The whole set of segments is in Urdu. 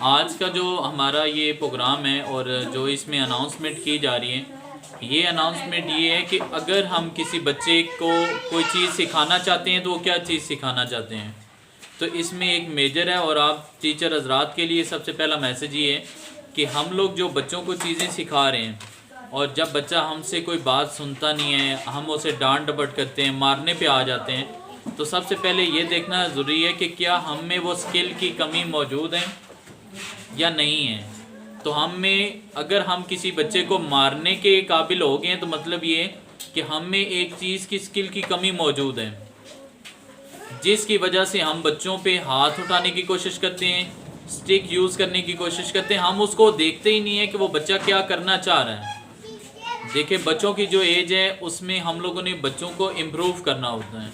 آج کا جو ہمارا یہ پروگرام ہے اور جو اس میں اناؤنسمنٹ کی جا رہی ہے، یہ اناؤنسمنٹ یہ ہے کہ اگر ہم کسی بچے کو کوئی چیز سکھانا چاہتے ہیں تو وہ کیا چیز سکھانا چاہتے ہیں. تو اس میں ایک میجر ہے، اور آپ ٹیچر حضرات کے لیے سب سے پہلا میسیج یہ ہے کہ ہم لوگ جو بچوں کو چیزیں سکھا رہے ہیں، اور جب بچہ ہم سے کوئی بات سنتا نہیں ہے، ہم اسے ڈانٹ ڈپٹ کرتے ہیں، مارنے پہ آ جاتے ہیں، تو سب سے پہلے یہ دیکھنا ضروری ہے کہ کیا ہم میں وہ سکل کی کمی موجود ہے یا نہیں ہے. تو ہم میں اگر ہم کسی بچے کو مارنے کے قابل ہو گئے ہیں تو مطلب یہ کہ ہم میں ایک چیز کی سکل کی کمی موجود ہے، جس کی وجہ سے ہم بچوں پہ ہاتھ اٹھانے کی کوشش کرتے ہیں، سٹک یوز کرنے کی کوشش کرتے ہیں. ہم اس کو دیکھتے ہی نہیں ہیں کہ وہ بچہ کیا کرنا چاہ رہا ہے. دیکھیں بچوں کی جو ایج ہے اس میں ہم لوگوں نے بچوں کو امپروو کرنا ہوتا ہے.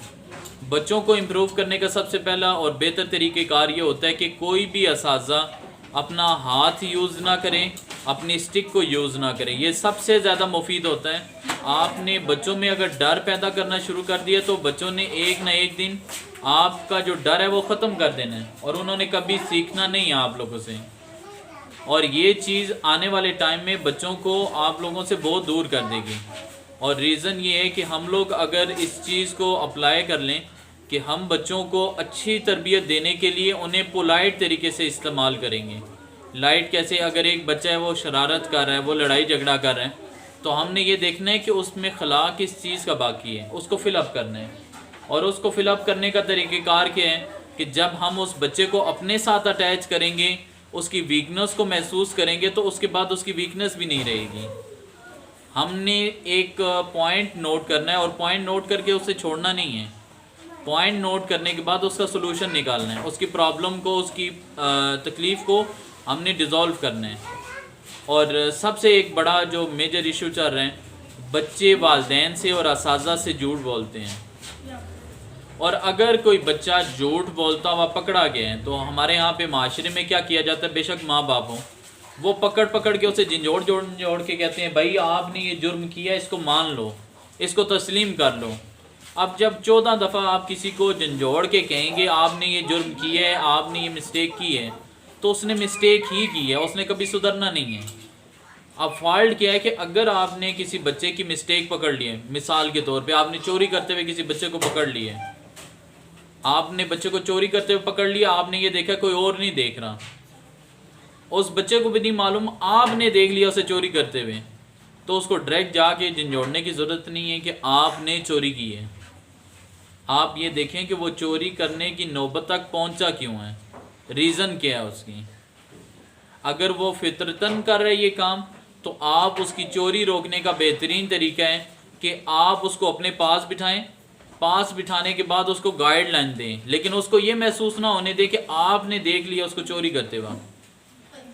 بچوں کو امپروو کرنے کا سب سے پہلا اور بہتر طریقہ کار یہ ہوتا ہے کہ کوئی بھی اساتذہ اپنا ہاتھ یوز نہ کریں، اپنی سٹک کو یوز نہ کریں. یہ سب سے زیادہ مفید ہوتا ہے. آپ نے بچوں میں اگر ڈر پیدا کرنا شروع کر دیا تو بچوں نے ایک نہ ایک دن آپ کا جو ڈر ہے وہ ختم کر دینا ہے، اور انہوں نے کبھی سیکھنا نہیں ہے آپ لوگوں سے. اور یہ چیز آنے والے ٹائم میں بچوں کو آپ لوگوں سے بہت دور کر دے گی. اور ریزن یہ ہے کہ ہم لوگ اگر اس چیز کو اپلائی کر لیں کہ ہم بچوں کو اچھی تربیت دینے کے لیے انہیں پولائٹ طریقے سے استعمال کریں گے. لائٹ کیسے؟ اگر ایک بچہ ہے وہ شرارت کر رہا ہے، وہ لڑائی جھگڑا کر رہا ہے، تو ہم نے یہ دیکھنا ہے کہ اس میں خلا کس چیز کا باقی ہے، اس کو فل اپ کرنا ہے. اور اس کو فل اپ کرنے کا طریقہ کار کیا ہے کہ جب ہم اس بچے کو اپنے ساتھ اٹیچ کریں گے، اس کی ویکنس کو محسوس کریں گے، تو اس کے بعد اس کی ویکنس بھی نہیں رہے گی. ہم نے ایک پوائنٹ نوٹ کرنا ہے، اور پوائنٹ نوٹ کر کے اسے چھوڑنا نہیں ہے. پوائنٹ نوٹ کرنے کے بعد اس کا سلوشن نکالنا ہے، اس کی پرابلم کو، اس کی تکلیف کو ہم نے ڈیزالو کرنا ہے. اور سب سے ایک بڑا جو میجر ایشو چل رہے ہیں، بچے والدین سے اور اساتذہ سے جھوٹ بولتے ہیں. اور اگر کوئی بچہ جھوٹ بولتا ہوا پکڑا گیا ہے تو ہمارے ہاں پہ معاشرے میں کیا کیا جاتا ہے، بے شک ماں باپ ہوں، وہ پکڑ کے اسے جھنجھوڑ کے کہتے ہیں بھائی آپ نے یہ جرم کیا، اس کو مان لو، اس کو تسلیم کر لو. اب جب 14 دفعہ آپ کسی کو جھنجھوڑ کے کہیں گے آپ نے یہ جرم کیا ہے، آپ نے یہ مسٹیک کی ہے، تو اس نے مسٹیک ہی کی ہے، اس نے کبھی سدھرنا نہیں ہے. اب فالٹ کیا ہے کہ اگر آپ نے کسی بچے کی مسٹیک پکڑ لی ہے، مثال کے طور پہ آپ نے چوری کرتے ہوئے کسی بچے کو پکڑ لی ہے، آپ نے بچے کو چوری کرتے ہوئے پکڑ لیا، آپ نے یہ دیکھا کوئی اور نہیں دیکھ رہا، اس بچے کو بھی نہیں معلوم، آپ نے دیکھ لیا اسے چوری کرتے ہوئے، تو اس کو ڈائریکٹ جا کے جھنجھوڑنے کی ضرورت نہیں ہے کہ آپ نے چوری کی ہے. آپ یہ دیکھیں کہ وہ چوری کرنے کی نوبت تک پہنچا کیوں ہے، ریزن کیا ہے اس کی. اگر وہ فطرتاً کر رہے یہ کام تو آپ اس کی چوری روکنے کا بہترین طریقہ ہے کہ آپ اس کو اپنے پاس بٹھائیں، پاس بٹھانے کے بعد اس کو گائیڈ لائن دیں، لیکن اس کو یہ محسوس نہ ہونے دیں کہ آپ نے دیکھ لیا اس کو چوری کرتے ہوئے.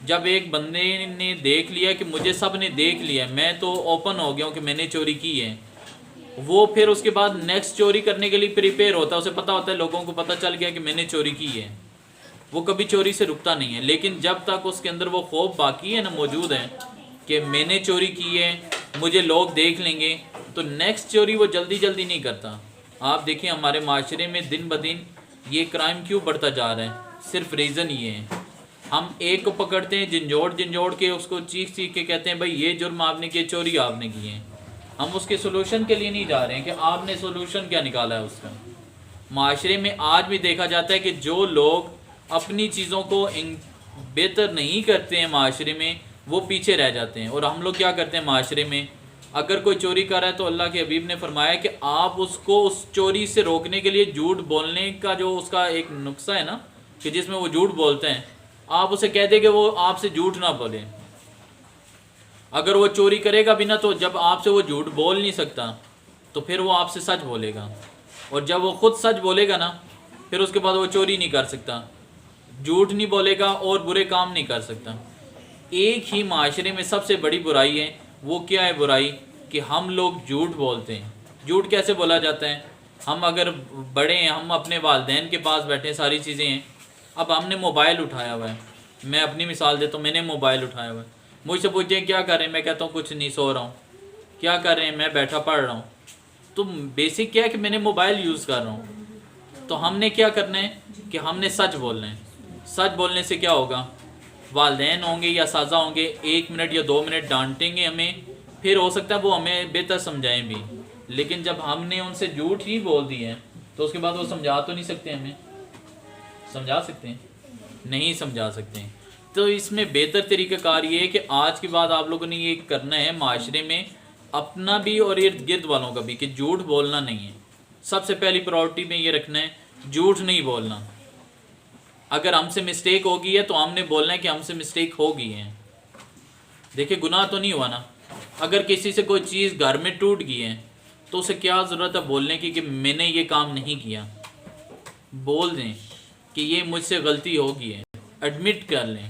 جب ایک بندے نے دیکھ لیا کہ مجھے سب نے دیکھ لیا، میں تو اوپن ہو گیا ہوں کہ میں نے چوری کی ہے، وہ پھر اس کے بعد نیکسٹ چوری کرنے کے لیے پریپیئر ہوتا ہے. اسے پتہ ہوتا ہے لوگوں کو پتہ چل گیا کہ میں نے چوری کی ہے، وہ کبھی چوری سے رکتا نہیں ہے. لیکن جب تک اس کے اندر وہ خوف باقی ہے نا، موجود ہے کہ میں نے چوری کی ہے، مجھے لوگ دیکھ لیں گے، تو نیکسٹ چوری وہ جلدی نہیں کرتا. آپ دیکھیں ہمارے معاشرے میں دن بدن یہ کرائم کیوں بڑھتا جا رہا ہے، صرف ریزن یہ ہے. ہم ایک کو پکڑتے ہیں جھنجھوڑ کے اس کو چیخ کے کہتے ہیں بھائی یہ جرم آپ نے کیا، چوری آپ نے کی ہے. ہم اس کے سولوشن کے لیے نہیں جا رہے ہیں کہ آپ نے سولوشن کیا نکالا ہے اس کا. معاشرے میں آج بھی دیکھا جاتا ہے کہ جو لوگ اپنی چیزوں کو بہتر نہیں کرتے ہیں معاشرے میں، وہ پیچھے رہ جاتے ہیں. اور ہم لوگ کیا کرتے ہیں معاشرے میں، اگر کوئی چوری کر رہا ہے تو اللہ کے حبیب نے فرمایا کہ آپ اس کو اس چوری سے روکنے کے لیے جھوٹ بولنے کا جو اس کا ایک نقصہ ہے نا، کہ جس میں وہ جھوٹ بولتے ہیں، آپ اسے کہہ دیں کہ وہ آپ سے جھوٹ نہ بولے. اگر وہ چوری کرے گا بھی نا، تو جب آپ سے وہ جھوٹ بول نہیں سکتا تو پھر وہ آپ سے سچ بولے گا، اور جب وہ خود سچ بولے گا نا، پھر اس کے بعد وہ چوری نہیں کر سکتا، جھوٹ نہیں بولے گا اور برے کام نہیں کر سکتا. ایک ہی معاشرے میں سب سے بڑی برائی ہے، وہ کیا ہے برائی؟ کہ ہم لوگ جھوٹ بولتے ہیں. جھوٹ کیسے بولا جاتا ہے؟ ہم اگر بڑے ہیں، ہم اپنے والدین کے پاس بیٹھے، ساری چیزیں ہیں، اب ہم نے موبائل اٹھایا ہوا ہے. میں اپنی مثال دیتا ہوں، میں نے موبائل اٹھایا ہوا ہے. مجھ سے پوچھتے ہیں کیا کر رہے ہیں، میں کہتا ہوں کچھ نہیں، سو رہا ہوں. کیا کر رہے ہیں؟ میں بیٹھا پڑھ رہا ہوں. تو بیسک کیا ہے کہ میں نے موبائل یوز کر رہا ہوں. تو ہم نے کیا کرنا ہے کہ ہم نے سچ بولنا ہے. سچ بولنے سے کیا ہوگا والدین ہوں گے یا اساتذہ ہوں گے 1 منٹ یا 2 منٹ ڈانٹیں گے ہمیں، پھر ہو سکتا ہے وہ ہمیں بہتر سمجھائیں بھی، لیکن جب ہم نے ان سے جھوٹ ہی بول دی ہے تو اس کے بعد وہ سمجھا تو نہیں سکتے ہمیں؟ سمجھا سکتے ہیں؟ نہیں سمجھا سکتے ہیں۔ تو اس میں بہتر طریقہ کار یہ ہے کہ آج کے بعد آپ لوگوں نے یہ کرنا ہے معاشرے میں اپنا بھی اور ارد گرد والوں کا بھی، کہ جھوٹ بولنا نہیں ہے۔ سب سے پہلی پرائورٹی میں یہ رکھنا ہے جھوٹ نہیں بولنا۔ اگر ہم سے مسٹیک ہوگی ہے تو ہم نے بولنا ہے کہ ہم سے مسٹیک ہوگی ہے۔ دیکھیں گناہ تو نہیں ہوا نا۔ اگر کسی سے کوئی چیز گھر میں ٹوٹ گئی ہے تو اسے کیا ضرورت ہے بولنے کی کہ میں نے یہ کام نہیں کیا؟ بول دیں کہ یہ مجھ سے غلطی ہو گئی ہے، ایڈمٹ کر لیں۔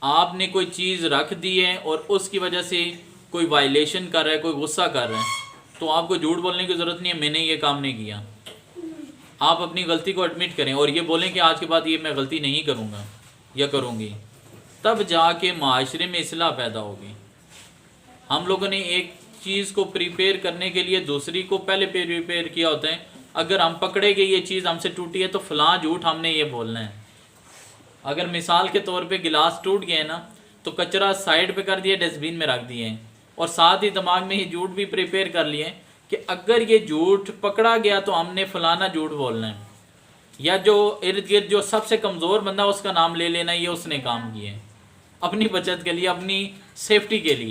آپ نے کوئی چیز رکھ دی ہے اور اس کی وجہ سے کوئی وائلیشن کر رہا ہے، کوئی غصہ کر رہا ہے، تو آپ کو جھوٹ بولنے کی ضرورت نہیں ہے میں نے یہ کام نہیں کیا۔ آپ اپنی غلطی کو ایڈمٹ کریں اور یہ بولیں کہ آج کے بعد یہ میں غلطی نہیں کروں گا یا کروں گی، تب جا کے معاشرے میں اصلاح پیدا ہوگی۔ ہم لوگوں نے ایک چیز کو پریپیئر کرنے کے لیے دوسری کو پہلے پریپیئر کیا ہوتا ہے۔ اگر ہم پکڑے گئے یہ چیز ہم سے ٹوٹی ہے تو فلاں جھوٹ ہم نے یہ بولنا ہے۔ اگر مثال کے طور پہ گلاس ٹوٹ گیا ہے نا تو کچرا سائڈ پہ کر دیا، ڈسٹ بین میں رکھ دیے ہیں، اور ساتھ ہی دماغ میں یہ جھوٹ بھی پریپیئر کر لیے کہ اگر یہ جھوٹ پکڑا گیا تو ہم نے فلانا جھوٹ بولنا ہے، یا جو ارد گرد جو سب سے کمزور بندہ اس کا نام لے لینا، یہ اس نے کام کیے اپنی بچت کے لیے، اپنی سیفٹی کے لیے۔